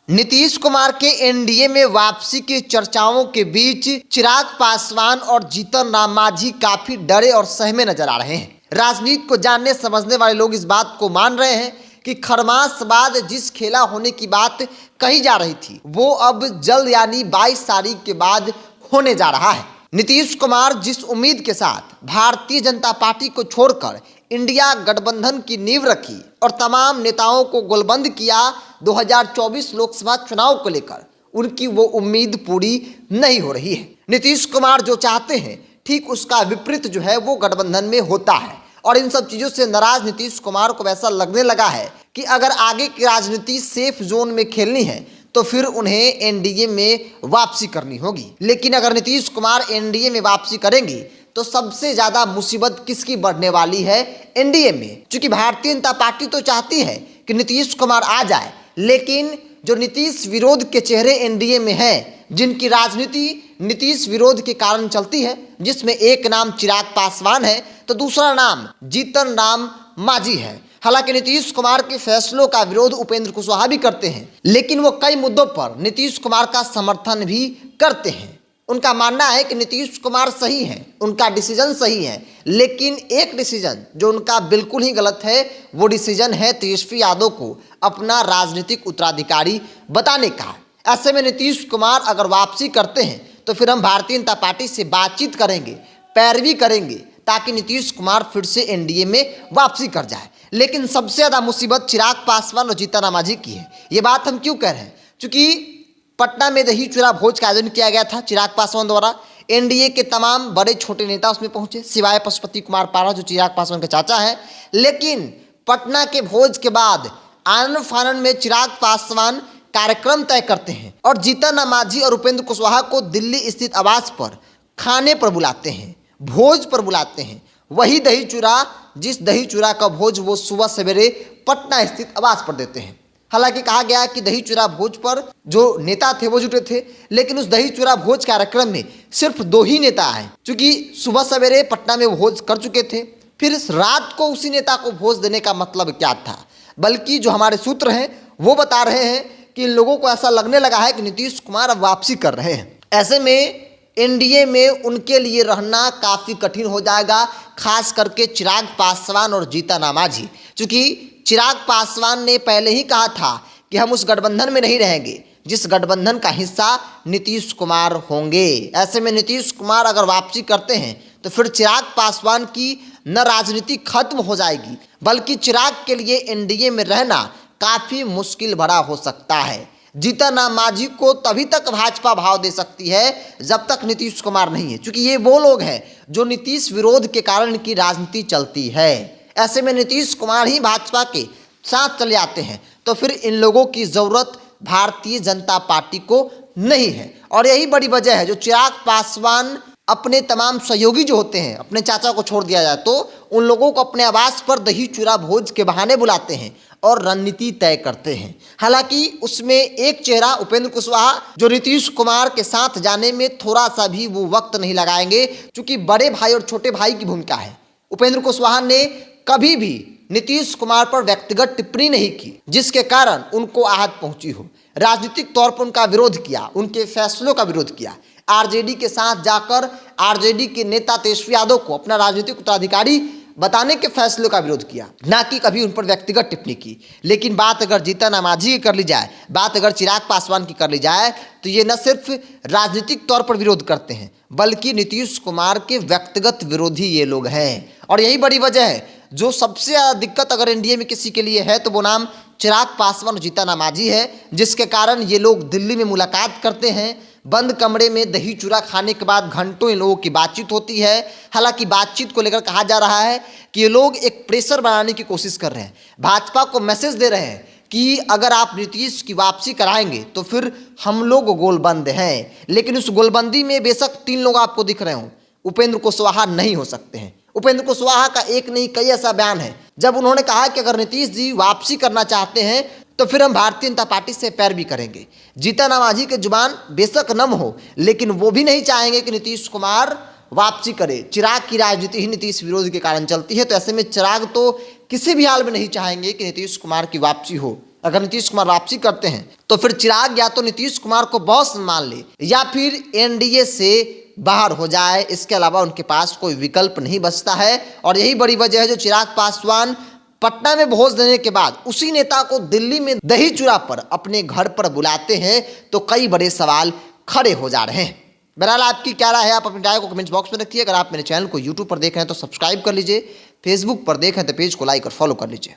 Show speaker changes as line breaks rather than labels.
नीतीश कुमार के एनडीए में वापसी की चर्चाओं के बीच चिराग पासवान और जीतन राम मांझी काफी डरे और सहमे नजर आ रहे हैं। राजनीति को जानने समझने वाले लोग इस बात को मान रहे हैं कि खरमास बाद जिस खेला होने की बात कही जा रही थी वो अब जल्द यानी 22 तारीख के बाद होने जा रहा है। नीतीश कुमार जिस उम्मीद के साथ भारतीय जनता पार्टी को छोड़कर इंडिया गठबंधन की नींव रखी और तमाम नेताओं को गोलबंद किया 2024 लोकसभा चुनाव को लेकर, उनकी वो उम्मीद पूरी नहीं हो रही है। नीतीश कुमार जो चाहते हैं ठीक उसका विपरीत जो है वो गठबंधन में होता है और इन सब चीज़ों से नाराज नीतीश कुमार को ऐसा लगने लगा है कि अगर आगे की राजनीति सेफ जोन में खेलनी है तो फिर उन्हें एनडीए में वापसी करनी होगी। लेकिन अगर नीतीश कुमार एनडीए में वापसी करेंगे तो सबसे ज़्यादा मुसीबत किसकी बढ़ने वाली है एनडीए में, क्योंकि भारतीय जनता पार्टी तो चाहती है कि नीतीश कुमार आ जाए, लेकिन जो नीतीश विरोध के चेहरे एनडीए में हैं, जिनकी राजनीति नीतीश विरोध के कारण चलती है, जिसमें एक नाम चिराग पासवान है तो दूसरा नाम जीतन राम मांझी है। हालांकि नीतीश कुमार के फैसलों का विरोध उपेंद्र कुशवाहा भी करते हैं, लेकिन वो कई मुद्दों पर नीतीश कुमार का समर्थन भी करते हैं। उनका मानना है कि नीतीश कुमार सही है, उनका डिसीजन सही है, लेकिन एक डिसीजन जो उनका बिल्कुल ही गलत है वो डिसीजन है तेजस्वी यादव को अपना राजनीतिक उत्तराधिकारी बताने का। ऐसे में नीतीश कुमार अगर वापसी करते हैं तो फिर हम भारतीय जनता पार्टी से बातचीत करेंगे, पैरवी करेंगे ताकि नीतीश कुमार फिर से एनडीए में वापसी कर जाए। लेकिन सबसे ज़्यादा मुसीबत चिराग पासवान और जीतन राम मांझी की है। ये बात हम क्यों कह रहे हैं? क्योंकि पटना में दही चूड़ा भोज का आयोजन किया गया था चिराग पासवान द्वारा। एनडीए के तमाम बड़े छोटे नेता उसमें पहुंचे, सिवाय पशुपति कुमार पारा जो चिराग पासवान के चाचा हैं। लेकिन पटना के भोज के बाद आनन फानन में चिराग पासवान कार्यक्रम तय करते हैं और जीतन राम मांझी और उपेंद्र कुशवाहा को दिल्ली स्थित आवास पर खाने पर बुलाते हैं, भोज पर बुलाते हैं। वही दही चूड़ा, जिस दही चूड़ा का भोज वो सुबह सवेरे पटना स्थित आवास पर देते हैं। हालांकि कहा गया कि दही चूड़ा भोज पर जो नेता थे वो जुटे थे, लेकिन उस दही चूड़ा भोज कार्यक्रम में सिर्फ 2 ही नेता आए, क्योंकि सुबह सवेरे पटना में भोज कर चुके थे। फिर रात को उसी नेता को भोज देने का मतलब क्या था? बल्कि जो हमारे सूत्र हैं वो बता रहे हैं कि इन लोगों को ऐसा लगने लगा है कि नीतीश कुमार अब वापसी कर रहे हैं। ऐसे में एनडीए में उनके लिए रहना काफ़ी कठिन हो जाएगा, खास करके चिराग पासवान और जीतन राम मांझी। चूँकि चिराग पासवान ने पहले ही कहा था कि हम उस गठबंधन में नहीं रहेंगे जिस गठबंधन का हिस्सा नीतीश कुमार होंगे। ऐसे में नीतीश कुमार अगर वापसी करते हैं तो फिर चिराग पासवान की न राजनीति खत्म हो जाएगी, बल्कि चिराग के लिए एनडीए में रहना काफ़ी मुश्किल भरा हो सकता है। जीतन राम मांझी को तभी तक भाजपा भाव दे सकती है जब तक नीतीश कुमार नहीं है, क्योंकि ये वो लोग हैं जो नीतीश विरोध के कारण इनकी राजनीति चलती है। ऐसे में नीतीश कुमार ही भाजपा के साथ चले आते हैं तो फिर इन लोगों की ज़रूरत भारतीय जनता पार्टी को नहीं है। और यही बड़ी वजह है जो चिराग पासवान अपने तमाम सहयोगी जो होते हैं, अपने चाचा को छोड़ दिया जाए तो उन लोगों को अपने आवास पर दही चूड़ा भोज के बहाने बुलाते हैं और रणनीति तय करते हैं। हालांकि उसमें एक चेहरा उपेंद्र कुशवाहा जो नीतीश कुमार के साथ जाने में थोड़ा सा भी वो वक्त नहीं लगाएंगे, क्योंकि बड़े भाई और छोटे भाई की भूमिका है। उपेंद्र कुशवाहा ने कभी भी नीतीश कुमार पर व्यक्तिगत टिप्पणी नहीं की जिसके कारण उनको आहत पहुंची हो। राजनीतिक तौर पर उनका विरोध किया, उनके फैसलों का विरोध किया। आरजेडी के साथ जाकर आरजेडी के नेता तेजस्वी यादव को अपना राजनीतिक उत्तराधिकारी बताने के फैसलों का विरोध किया, ना कि कभी उन पर व्यक्तिगत टिप्पणी की। लेकिन बात अगर जीतन राम मांझी की कर ली जाए, बात अगर चिराग पासवान की कर ली जाए तो ये न सिर्फ राजनीतिक तौर पर विरोध करते हैं बल्कि नीतीश कुमार के व्यक्तिगत विरोधी ये लोग हैं। और यही बड़ी वजह है जो सबसे ज़्यादा दिक्कत अगर एनडीए में किसी के लिए है तो वो नाम चिराग पासवान और जीतन राम मांझी है, जिसके कारण ये लोग दिल्ली में मुलाकात करते हैं। बंद कमरे में दही चूड़ा खाने के बाद घंटों इन लोगों की बातचीत होती है। हालांकि बातचीत को लेकर कहा जा रहा है कि ये लोग एक प्रेशर बनाने की कोशिश कर रहे हैं, भाजपा को मैसेज दे रहे हैं कि अगर आप नीतीश की वापसी कराएंगे तो फिर हम लोग गोलबंद हैं। लेकिन उस गोलबंदी में बेशक 3 लोग आपको दिख रहे हों, उपेंद्र कुशवाहा नहीं हो सकते हैं। उपेंद्र कुशवाहा का एक नहीं कई ऐसा बयान है जब उन्होंने कहा कि अगर नीतीश जी वापसी करना चाहते हैं तो फिर हम भारतीय जनता पार्टी से पैरवी करेंगे। जीतन राम मांझी के जुबान बेशक नम हो, लेकिन वो भी नहीं चाहेंगे कि नीतीश कुमार वापसी करे। चिराग की राजनीति ही नीतीश विरोध के कारण चलती है, तो ऐसे में चिराग तो किसी भी हाल में नहीं चाहेंगे कि नीतीश कुमार की वापसी हो। अगर नीतीश कुमार वापसी करते हैं तो फिर चिराग या तो नीतीश कुमार को बॉस मान ले या फिर एनडीए से बाहर हो जाए। इसके अलावा उनके पास कोई विकल्प नहीं बचता है और यही बड़ी वजह है जो चिराग पासवान पटना में भोज देने के बाद उसी नेता को दिल्ली में दही चूड़ा पर अपने घर पर बुलाते हैं तो कई बड़े सवाल खड़े हो जा रहे हैं। बहरहाल आपकी क्या राय है, आप अपनी राय को कमेंट्स बॉक्स में रखिए। अगर आप मेरे चैनल को यूट्यूब पर देख रहे हैं तो सब्सक्राइब कर लीजिए, फेसबुक पर देख रहे हैं तो पेज को लाइक और फॉलो कर लीजिए।